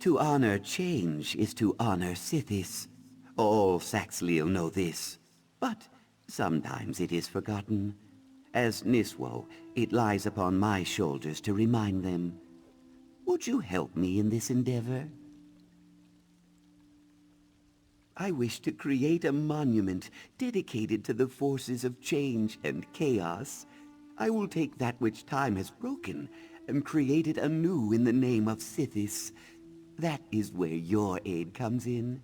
To honor change is to honor Sithis. All Saxhleel know this, but sometimes it is forgotten. As Niswo, it lies upon my shoulders to remind them. Would you help me in this endeavor? I wish to create a monument dedicated to the forces of change and chaos. I will take that which time has broken and create it anew in the name of Sithis. That is where your aid comes in.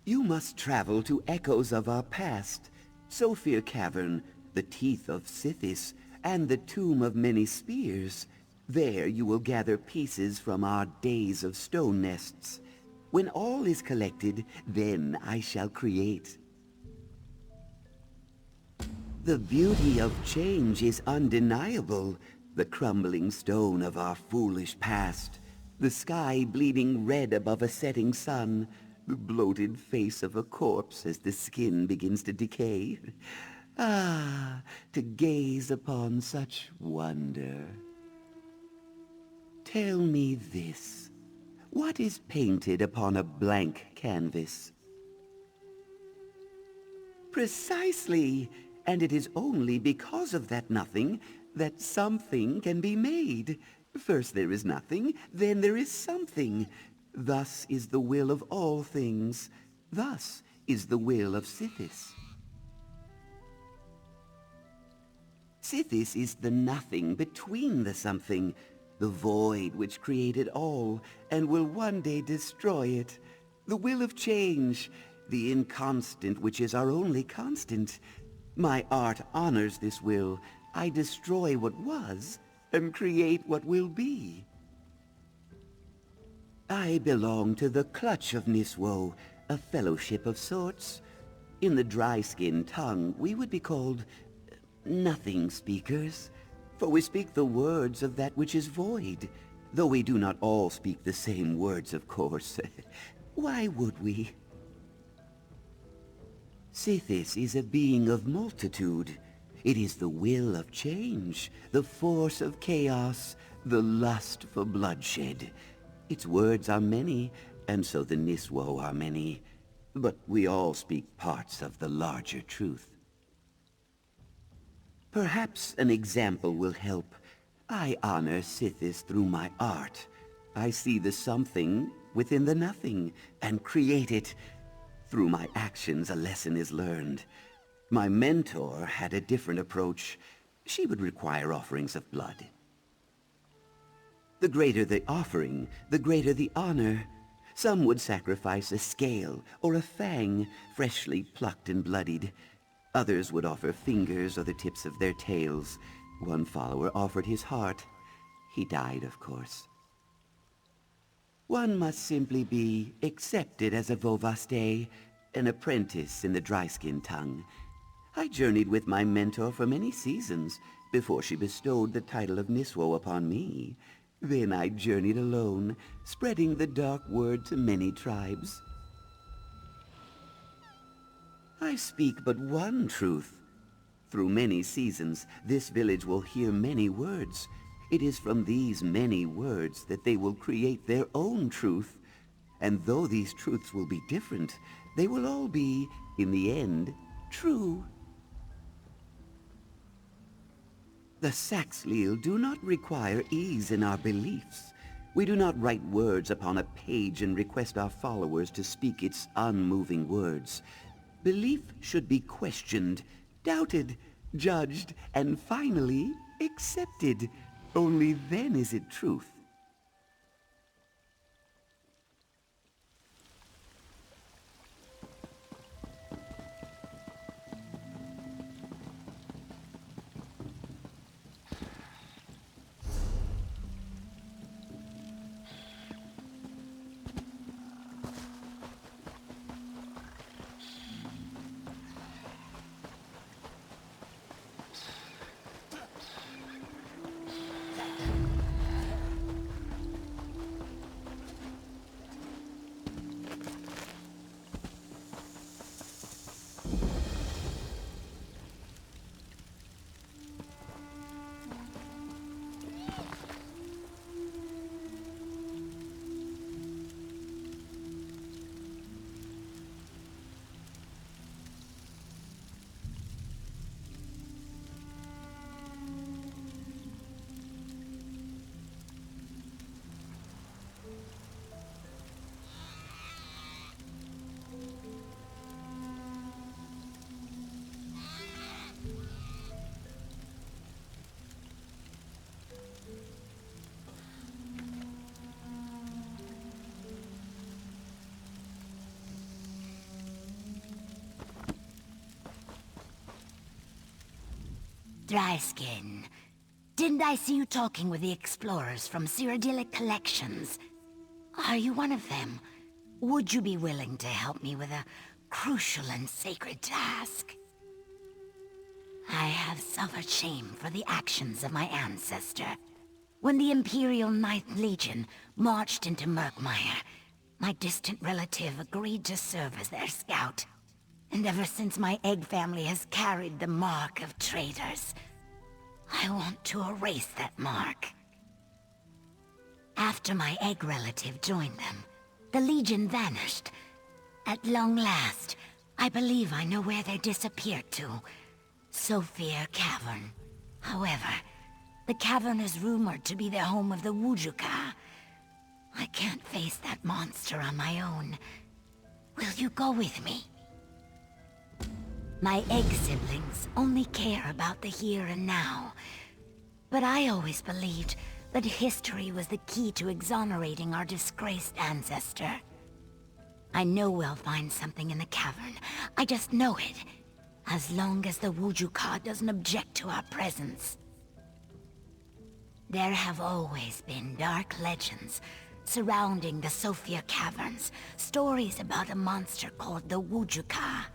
You must travel to echoes of our past, Sophir Cavern, the Teeth of Sithis, and the Tomb of Many Spears. There you will gather pieces from our days of stone nests. When all is collected, then I shall create. The beauty of change is undeniable. The crumbling stone of our foolish past. The sky bleeding red above a setting sun. The bloated face of a corpse as the skin begins to decay. Ah, to gaze upon such wonder. Tell me this. What is painted upon a blank canvas? Precisely, and it is only because of that nothing that something can be made. First there is nothing, then there is something. Thus is the will of all things. Thus is the will of Sithis. Sithis is the nothing between the something, the void which created all and will one day destroy it. The will of change, the inconstant which is our only constant. My art honors this will. I destroy what was and create what will be. I belong to the clutch of Niswo, a fellowship of sorts. In the dry-skinned tongue, we would be called nothing speakers. For we speak the words of that which is void, though we do not all speak the same words, of course. Why would we? Sithis is a being of multitude. It is the will of change, the force of chaos, the lust for bloodshed. Its words are many, and so the Niswo are many. But we all speak parts of the larger truth. Perhaps an example will help. I honor Sithis through my art. I see the something within the nothing and create it. Through my actions, a lesson is learned. My mentor had a different approach. She would require offerings of blood. The greater the offering, the greater the honor. Some would sacrifice a scale or a fang, freshly plucked and bloodied. Others would offer fingers or the tips of their tails. One follower offered his heart. He died, of course. One must simply be accepted as a Vovaste, an apprentice in the dry-skinned tongue. I journeyed with my mentor for many seasons before she bestowed the title of Niswo upon me. Then I journeyed alone, spreading the dark word to many tribes. I speak but one truth. Through many seasons, this village will hear many words. It is from these many words that they will create their own truth. And though these truths will be different, they will all be, in the end, true. The Saxhleel do not require ease in our beliefs. We do not write words upon a page and request our followers to speak its unmoving words. Belief should be questioned, doubted, judged, and finally accepted. Only then is it truth. Dry skin. Didn't I see you talking with the explorers from Cyrodiilic Collections? Are you one of them? Would you be willing to help me with a crucial and sacred task? I have suffered shame for the actions of my ancestor. When the Imperial Ninth Legion marched into Murkmire, my distant relative agreed to serve as their scout. And ever since my egg family has carried the mark of traitors, I want to erase that mark. After my egg relative joined them, the Legion vanished. At long last, I believe I know where they disappeared to. Sophia Cavern. However, the cavern is rumored to be the home of the Wujuka. I can't face that monster on my own. Will you go with me? My egg siblings only care about the here and now. But I always believed that history was the key to exonerating our disgraced ancestor. I know we'll find something in the cavern. I just know it. As long as the Wujuka doesn't object to our presence. There have always been dark legends surrounding the Sophia Caverns. Stories about a monster called the Wujuka.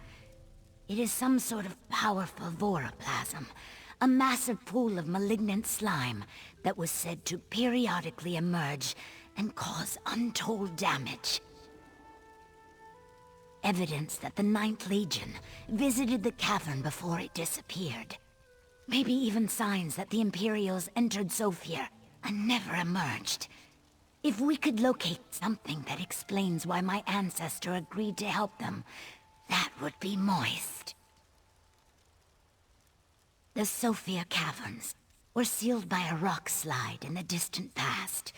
It is some sort of powerful voroplasm. A massive pool of malignant slime that was said to periodically emerge and cause untold damage. Evidence that the Ninth Legion visited the cavern before it disappeared. Maybe even signs that the Imperials entered Sophia and never emerged. If we could locate something that explains why my ancestor agreed to help them, that would be moist. The Sophia Caverns were sealed by a rock slide in the distant past.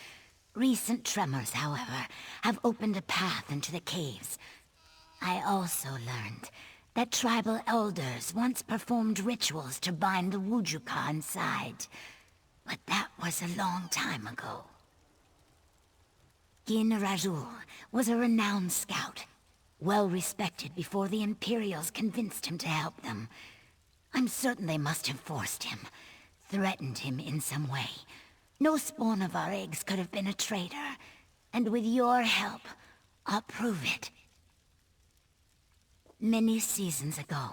Recent tremors, however, have opened a path into the caves. I also learned that tribal elders once performed rituals to bind the Wujuka inside. But that was a long time ago. Gin Rajul was a renowned scout, well respected before the Imperials convinced him to help them. I'm certain they must have forced him, threatened him in some way. No spawn of our eggs could have been a traitor, and with your help, I'll prove it. Many seasons ago,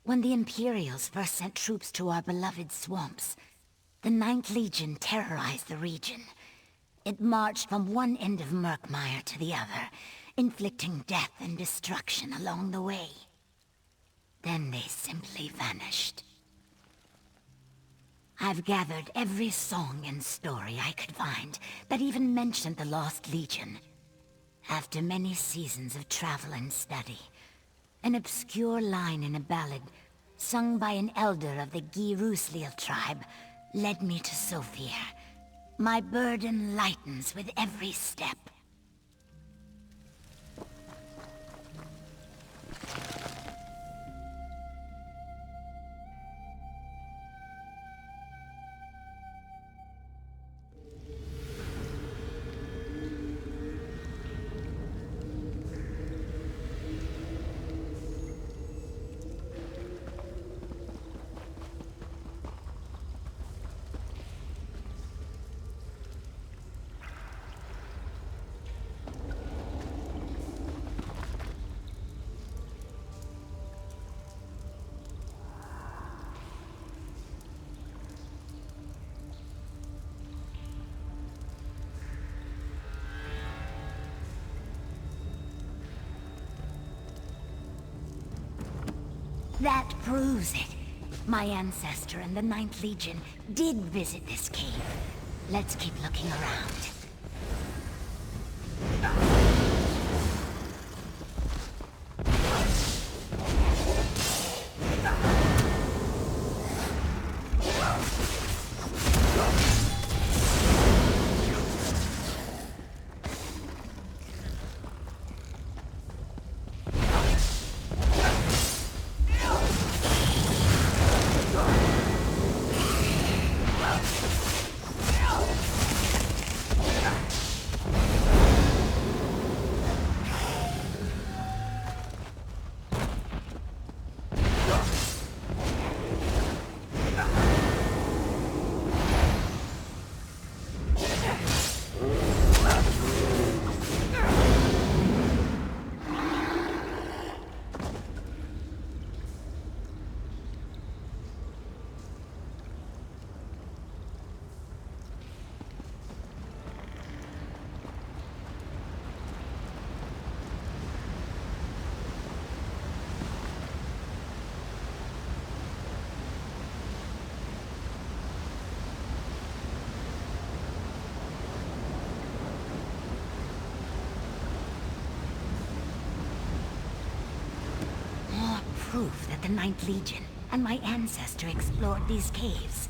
when the Imperials first sent troops to our beloved swamps, the Ninth Legion terrorized the region. It marched from one end of Murkmire to the other, inflicting death and destruction along the way. Then they simply vanished. I've gathered every song and story I could find that even mentioned the Lost Legion. After many seasons of travel and study, an obscure line in a ballad sung by an elder of the Girusliel tribe led me to Sophia. My burden lightens with every step. That proves it. My ancestor and the Ninth Legion did visit this cave. Let's keep looking around. proof that the Ninth Legion and my ancestor explored these caves.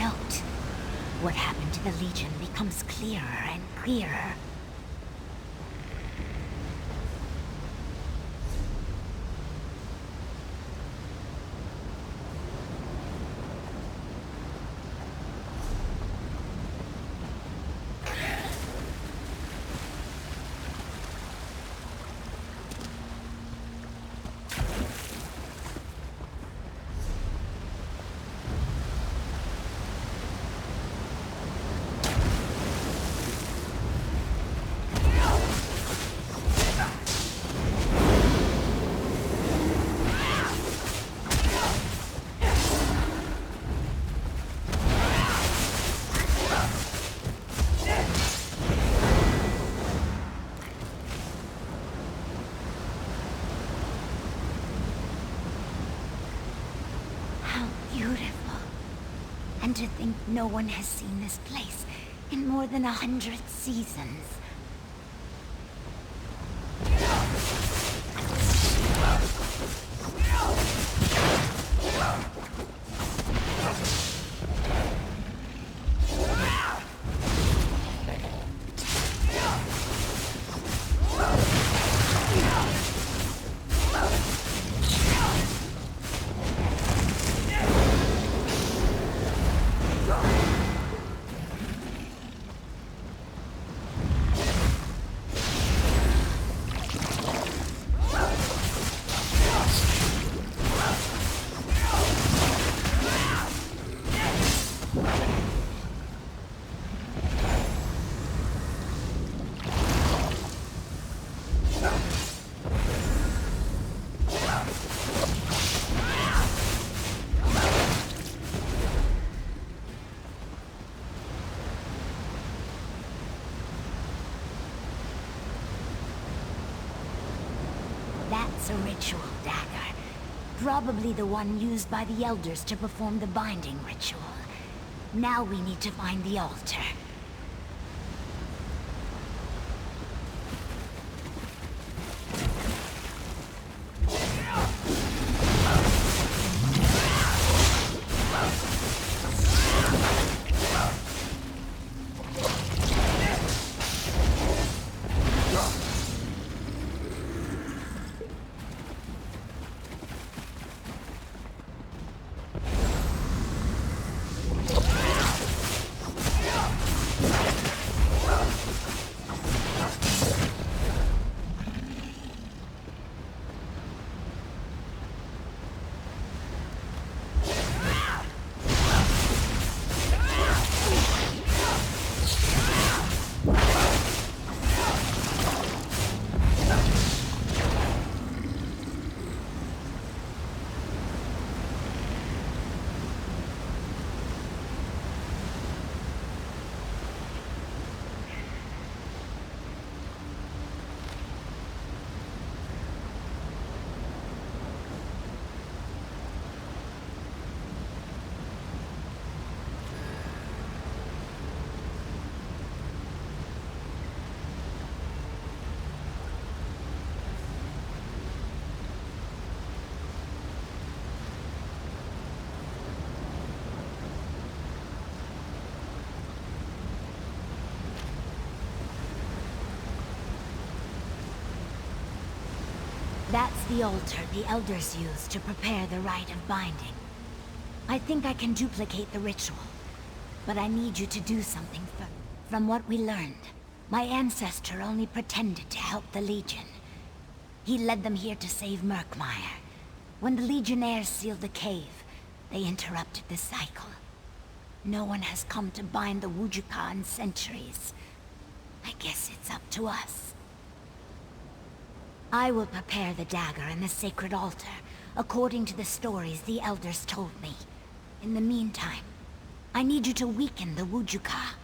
note. What happened to the Legion becomes clearer and clearer. Beautiful. And to think no one has seen this place in more than 100 seasons. That's a ritual dagger. Probably the one used by the Elders to perform the binding ritual. Now we need to find the altar. That's the altar the Elders used to prepare the rite of binding. I think I can duplicate the ritual, but I need you to do something first. From what we learned, my ancestor only pretended to help the Legion. He led them here to save Murkmire. When the Legionnaires sealed the cave, they interrupted the cycle. No one has come to bind the Wujuka in centuries. I guess it's up to us. I will prepare the dagger and the sacred altar, according to the stories the Elders told me. In the meantime, I need you to weaken the Wujuka.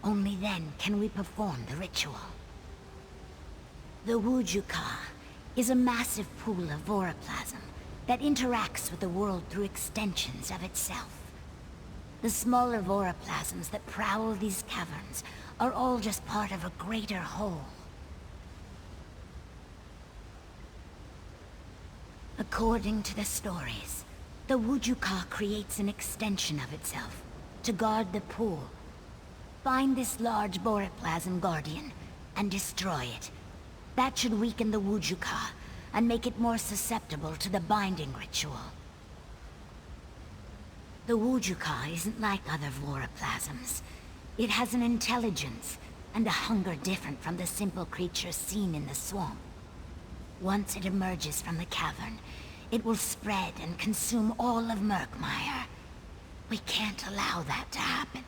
Only then can we perform the ritual. The Wujuka is a massive pool of voroplasm that interacts with the world through extensions of itself. The smaller voroplasms that prowl these caverns are all just part of a greater whole. According to the stories, the Wujuka creates an extension of itself, to guard the pool. Find this large Boriplasm Guardian and destroy it. That should weaken the Wujuka and make it more susceptible to the binding ritual. The Wujuka isn't like other Voroplasms. It has an intelligence and a hunger different from the simple creatures seen in the swamp. Once it emerges from the cavern, it will spread and consume all of Murkmire. We can't allow that to happen.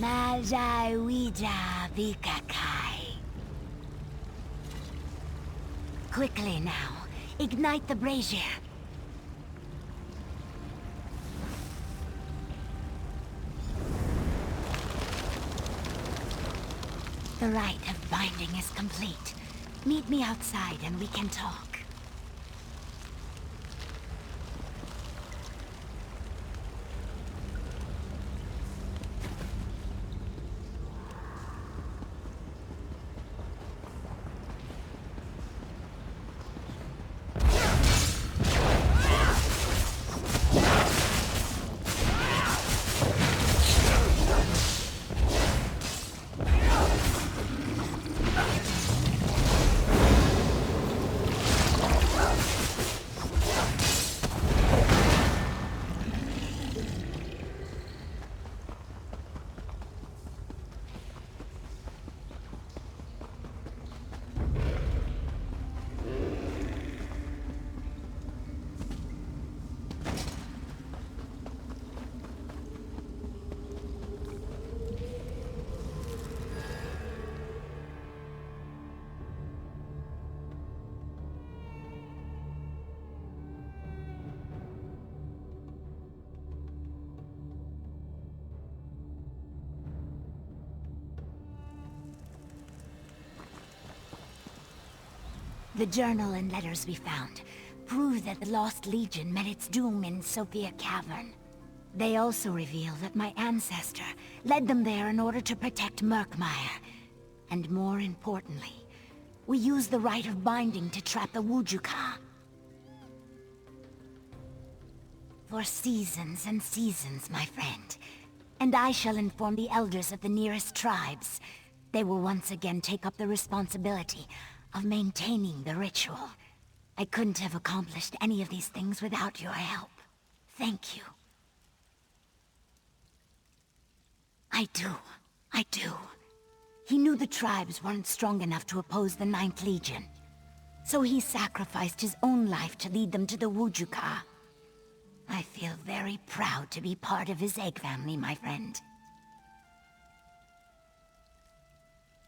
Majai Wija Vikakai. Quickly now, ignite the brazier. The rite of binding is complete. Meet me outside and we can talk. The journal and letters we found prove that the Lost Legion met its doom in Sophia Cavern. They also reveal that my ancestor led them there in order to protect Murkmire. And more importantly, we used the rite of binding to trap the Wujuka. For seasons and seasons, my friend. And I shall inform the elders of the nearest tribes. They will once again take up the responsibility of maintaining the ritual. I couldn't have accomplished any of these things without your help. Thank you. I do. He knew the tribes weren't strong enough to oppose the 9th Legion. So he sacrificed his own life to lead them to the Wujuka. I feel very proud to be part of his egg family, my friend.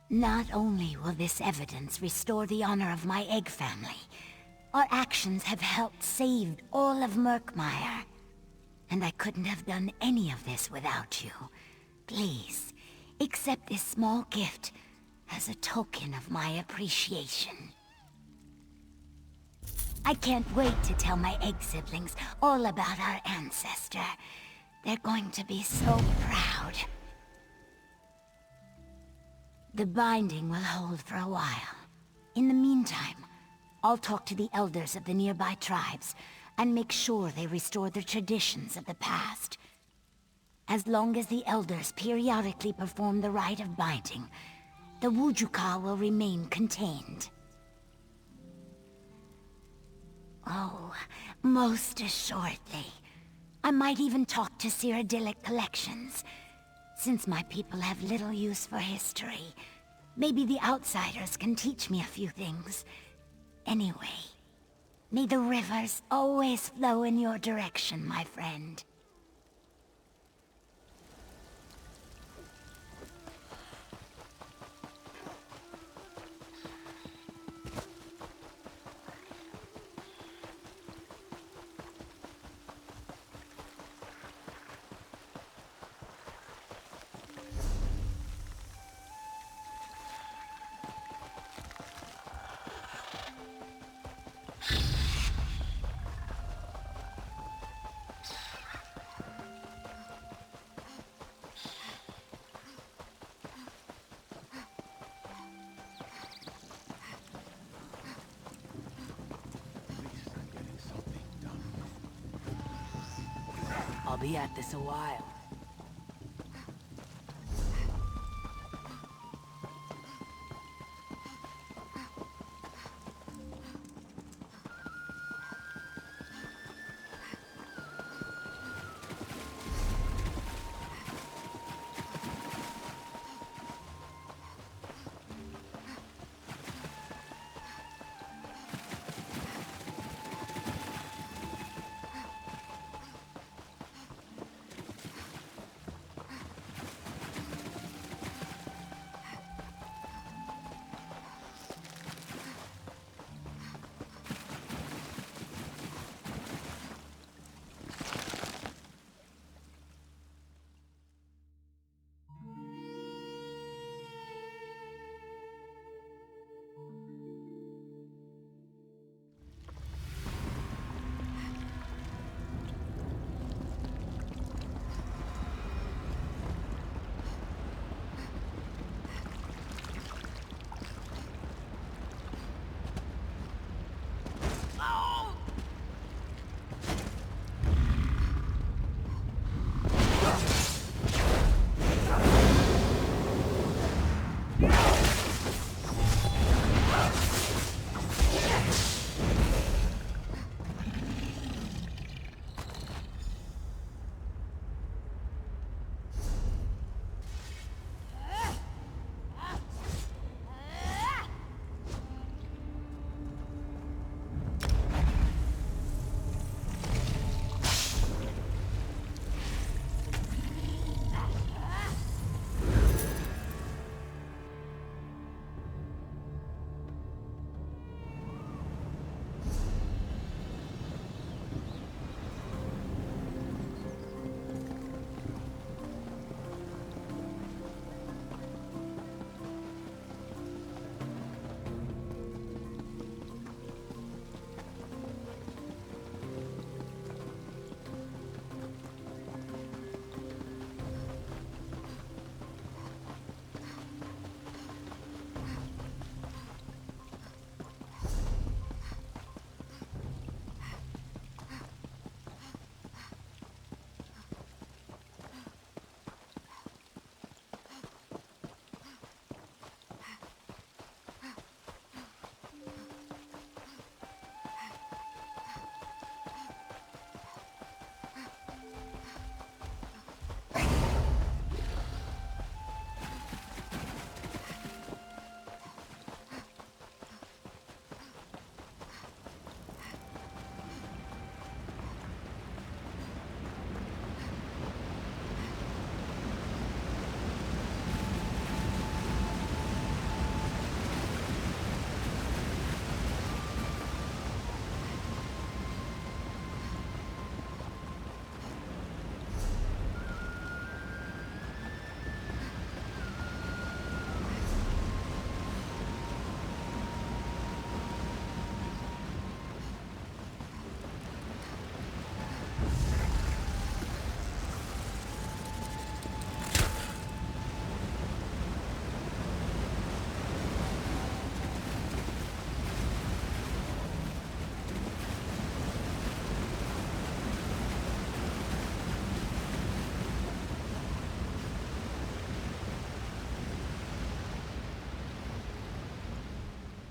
Not only will this evidence restore the honor of my egg family, our actions have helped save all of Murkmire. And I couldn't have done any of this without you. Please, accept this small gift as a token of my appreciation. I can't wait to tell my egg siblings all about our ancestor. They're going to be so proud. The binding will hold for a while. In the meantime, I'll talk to the elders of the nearby tribes and make sure they restore the traditions of the past. As long as the elders periodically perform the rite of binding, the Wujuka will remain contained. Oh, most assuredly. I might even talk to Cyrodiilic collections. Since my people have little use for history, maybe the outsiders can teach me a few things. Anyway, may the rivers always flow in your direction, my friend. I'll be at this a while.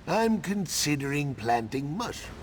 I'm considering planting mushrooms.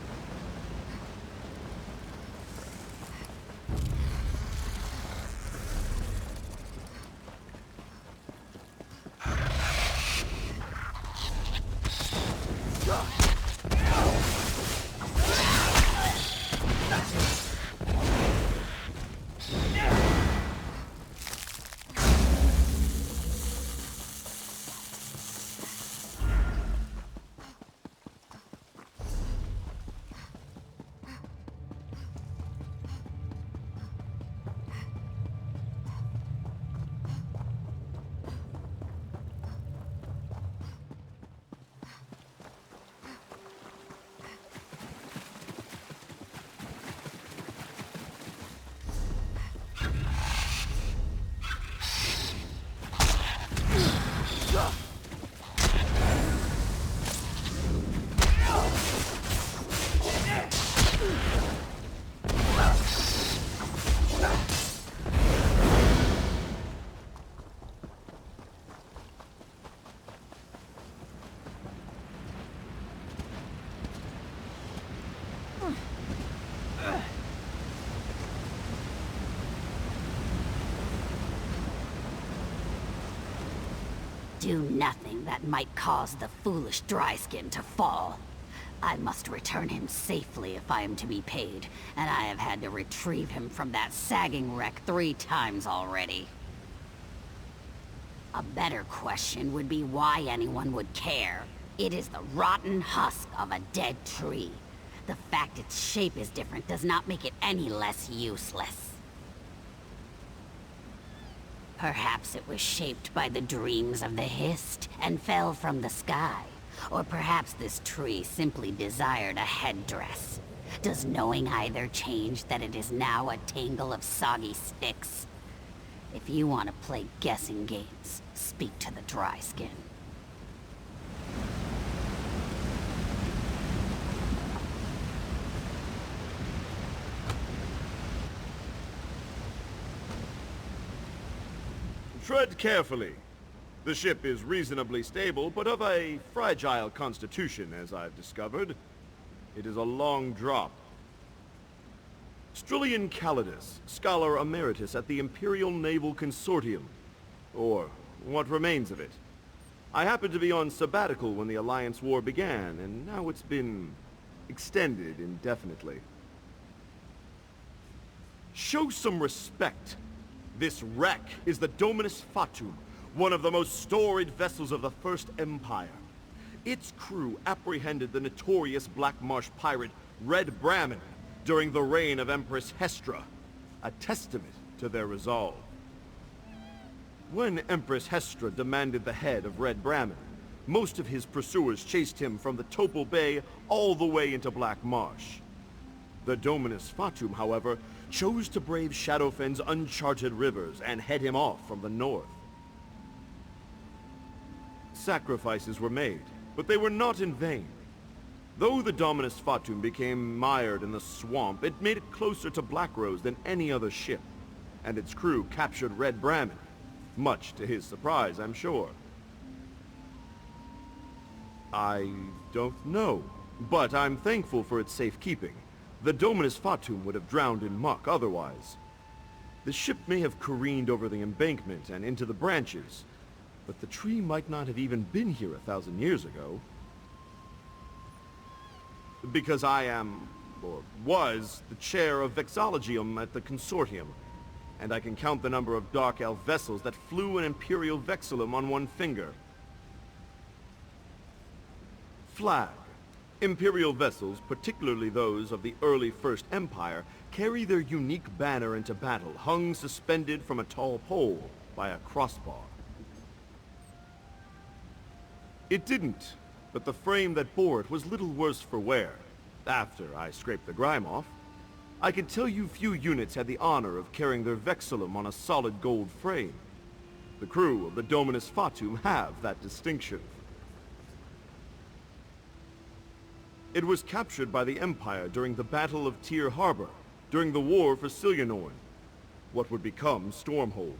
Do nothing that might cause the foolish Dryskin to fall. I must return him safely if I am to be paid, and I have had to retrieve him from that sagging wreck 3 times already. A better question would be why anyone would care. It is the rotten husk of a dead tree. The fact its shape is different does not make it any less useless. Perhaps it was shaped by the dreams of the Hist and fell from the sky. Or perhaps this tree simply desired a headdress. Does knowing either change that it is now a tangle of soggy sticks? If you want to play guessing games, speak to the Dryskin. Tread carefully. The ship is reasonably stable, but of a fragile constitution, as I've discovered. It is a long drop. Strillian Calidus, Scholar Emeritus at the Imperial Naval Consortium. Or what remains of it. I happened to be on sabbatical when the Alliance War began, and now it's been extended indefinitely. Show some respect. This wreck is the Dominus Fatum, one of the most storied vessels of the First Empire. Its crew apprehended the notorious Black Marsh pirate Red Brahmin during the reign of Empress Hestra, a testament to their resolve. When Empress Hestra demanded the head of Red Brahmin, most of his pursuers chased him from the Topal Bay all the way into Black Marsh. The Dominus Fatum, however, chose to brave Shadowfen's uncharted rivers and head him off from the north. Sacrifices were made, but they were not in vain. Though the Dominus Fatum became mired in the swamp, it made it closer to Blackrose than any other ship, and its crew captured Red Brahmin, much to his surprise, I'm sure. I don't know, but I'm thankful for its safekeeping. The Dominus Fatum would have drowned in muck otherwise. The ship may have careened over the embankment and into the branches, but the tree might not have even been here 1,000 years ago. Because I am, or was, the chair of Vexologium at the Consortium, and I can count the number of Dark Elf vessels that flew an Imperial Vexillum on one finger. Flag. Imperial vessels, particularly those of the early First Empire, carry their unique banner into battle, hung suspended from a tall pole by a crossbar. It didn't, but the frame that bore it was little worse for wear. After I scraped the grime off, I can tell you few units had the honor of carrying their Vexillum on a solid gold frame. The crew of the Dominus Fatum have that distinction. It was captured by the Empire during the Battle of Tyr Harbor, during the War for Silyanorn, what would become Stormhold.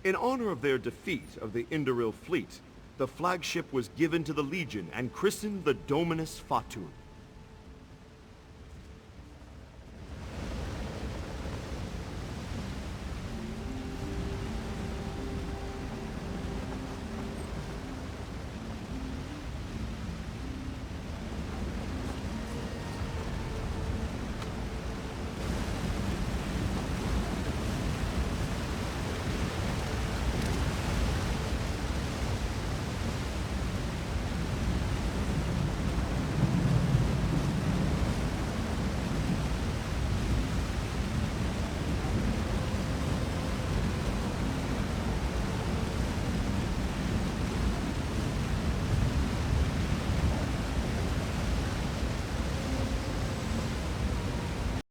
In honor of their defeat of the Indoril fleet, the flagship was given to the Legion and christened the Dominus Fatui.